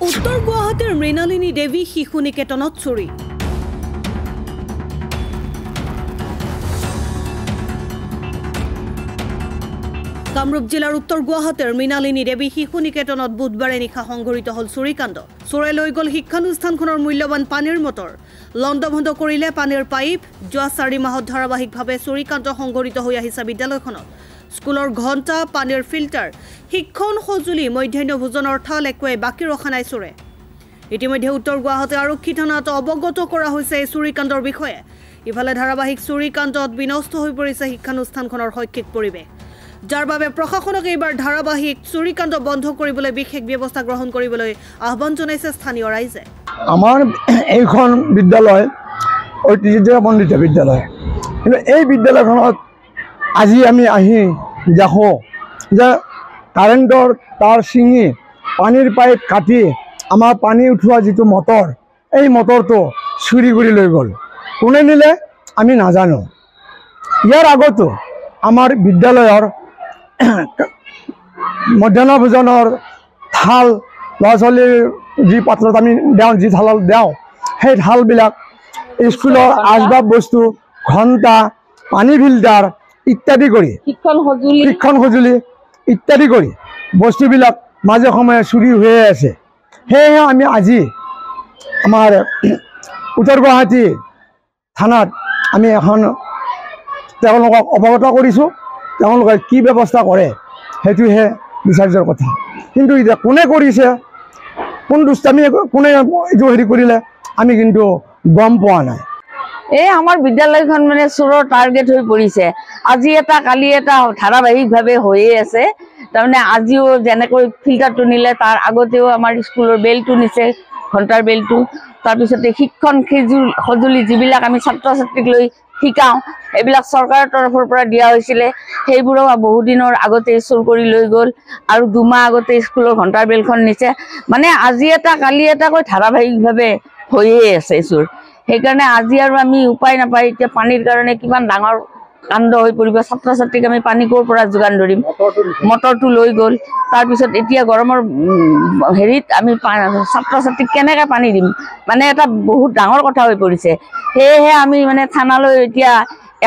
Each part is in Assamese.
উত্তৰ গুৱাহাটীৰ মৃণালিনী দেৱী শিশু নিকেতনত চুৰি কামৰূপ জিলাৰ উত্তৰ গুৱাহাটীৰ মৃণালিনী দেৱী শিশু নিকেতনত বুধবাৰে নিশা সংঘটিত হল চুৰিকাণ্ড চোৰে লৈ গল শিক্ষানুষ্ঠানখনৰ মূল্যৱান পানীৰ মটৰ লণ্ডভণ্ড কৰিলে পানীৰ পাইপ যোৱা 4 মাহত ধাৰাবাহিকভাৱে চুৰিকাণ্ড সংঘটিত হৈ আহিছে বিদ্যালয়খনত স্কুলৰ ঘণ্টা পানীৰ ফিল্টাৰ শিক্ষণ সঁজুলি মধ্যাহ্ন ভোজনৰ থাল একোৱে বাকি ৰখা নাই চোৰে ইতিমধ্যে উত্তৰ গুৱাহাটী আৰক্ষী থানাত অৱগত কৰা হৈছে এই চুৰিকাণ্ডৰ বিষয়ে ইফালে ধাৰাবাহিক চুৰিকাণ্ডত বিনষ্ট হৈ পৰিছে শিক্ষানুষ্ঠানখনৰ শৈক্ষিক পৰিৱেশ যাৰ বাবে প্ৰশাসনক এইবাৰ ধাৰাবাহিক চুৰিকাণ্ড বন্ধ কৰিবলৈ বিশেষ ব্যৱস্থা গ্ৰহণ কৰিবলৈ আহ্বান জনাইছে স্থানীয় ৰাইজে আমাৰ এইখন বিদ্যালয় ঐতিহ্যমণ্ডিত বিদ্যালয় কিন্তু এই বিদ্যালয়খনত আজি আমি আহি দেখো যে কাৰেণ্টৰ তাৰ ছিঙি পানীৰ পাইপ কাটি আমাৰ পানী উঠোৱা যিটো মটৰ এই মটৰটো চুৰি কৰি লৈ গ'ল কোনে নিলে আমি নাজানো ইয়াৰ আগতো আমাৰ বিদ্যালয়ৰ মধ্যাহ্ন ভোজনৰ থাল ল'ৰা ছোৱালীৰ যি পাত্ৰত আমি দিওঁ যি থালত দিওঁ সেই থালবিলাক স্কুলৰ আচবাব বস্তু ঘণ্টা পানী ফিল্টাৰ ইত্যাদি কৰি শিক্ষণ সঁজুলি ইত্যাদি কৰি বস্তুবিলাক মাজে সময়ে চুৰি হৈ আছে সেয়েহে আমি আজি আমাৰ উত্তৰ গুৱাহাটী থানাত আমি এখন তেওঁলোকক অৱগত কৰিছোঁ তেওঁলোকে কি ব্যৱস্থা কৰে সেইটোহে বিচাৰ্যৰ কথা কিন্তু এতিয়া কোনে কৰিছে কোন দুষ্টামি কোনে এইটো হেৰি কৰিলে আমি কিন্তু গম পোৱা নাই এই আমাৰ বিদ্যালয়খন মানে চোৰৰ টাৰ্গেট হৈ পৰিছে আজি এটা কালি এটা ধাৰাবাহিকভাৱে হৈয়ে আছে তাৰমানে আজিও যেনেকৈ ফিল্টাৰটো নিলে তাৰ আগতেও আমাৰ স্কুলৰ বেলটো নিছে ঘণ্টাৰ বেলটো তাৰপিছতে শিক্ষণ সঁজুলি যিবিলাক আমি ছাত্ৰ ছাত্ৰীক লৈ শিকাওঁ এইবিলাক চৰকাৰৰ তৰফৰ পৰা দিয়া হৈছিলে সেইবোৰো বহুদিনৰ আগতে চুৰ কৰি লৈ গ'ল আৰু 2 মাহ আগতে স্কুলৰ ঘণ্টাৰ বেলখন নিছে মানে আজি এটা কালি এটাকৈ ধাৰাবাহিকভাৱে হৈয়ে আছে চুৰ সেইকাৰণে আজি আৰু আমি উপায় নাপাই এতিয়া পানীৰ কাৰণে কিমান ডাঙৰ কাণ্ড হৈ পৰিব ছাত্ৰ ছাত্ৰীক আমি পানী ক'ৰ পৰা যোগান ধৰিম মটৰটো লৈ গ'ল তাৰপিছত এতিয়া গৰমৰ হেৰিত আমি ছাত্ৰ ছাত্ৰীক কেনেকৈ পানী দিম মানে এটা বহুত ডাঙৰ কথা হৈ পৰিছে সেয়েহে আমি মানে থানালৈ এতিয়া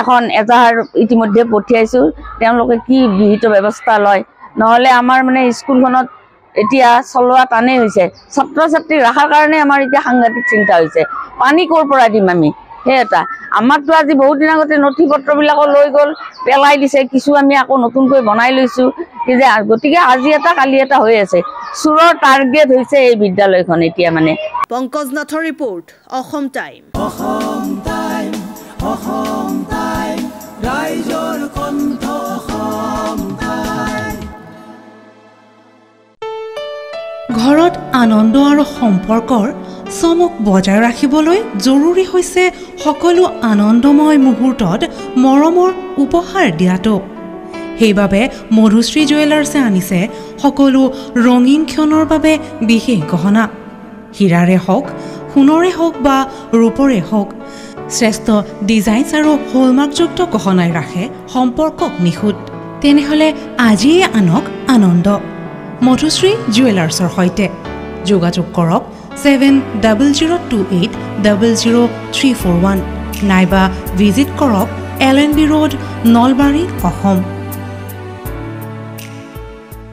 এখন এজাহাৰ ইতিমধ্যে পঠিয়াইছোঁ তেওঁলোকে কি বিহিত ব্যৱস্থা লয় নহ'লে আমাৰ মানে স্কুলখনত এতিয়া চলোৱা টানেই হৈছে ছাত্ৰ ছাত্ৰী ৰখাৰ কাৰণে আমাৰ এতিয়া সাংঘাতিক চিন্তা হৈছে পানী ক'ৰ পৰা দিম আমি সেই এটা আমাকতো আজি বহুত দিন আগতে নথি পত্ৰবিলাকো লৈ গ'ল পেলাই দিছে কিছু আমি আকৌ নতুনকৈ বনাই লৈছোঁ যে গতিকে আজি এটা কালি এটা হৈ আছে চোৰৰ টাৰ্গেট হৈছে এই বিদ্যালয়খন এতিয়া মানে পংকজ নাথৰ ৰিপৰ্ট অসম টাইম ৰাইজৰ কণ্ঠ ঘৰত আনন্দ আৰু সম্পৰ্কৰ চমক বজাই ৰাখিবলৈ জৰুৰী হৈছে সকলো আনন্দময় মুহূৰ্তত মৰমৰ উপহাৰ দিয়াটো সেইবাবে মধুশ্ৰী জুৱেলাৰ্ছে আনিছে সকলো ৰঙীন ক্ষণৰ বাবে বিশেষ গহনা হীৰাৰে হওক সোণৰে হওক বা ৰূপৰে হওক শ্ৰেষ্ঠ ডিজাইনছ আৰু হলমাৰ্কযুক্ত গহনাই ৰাখে সম্পৰ্কক নিখুঁত তেনেহ'লে আজিয়ে আনক আনন্দ মধুশ্ৰী জুৱেলাৰ্ছৰ সৈতে যোগাযোগ কৰক 7028000341 নাইবা ভিজিট কৰক LNB ৰোড নলবাৰী অসম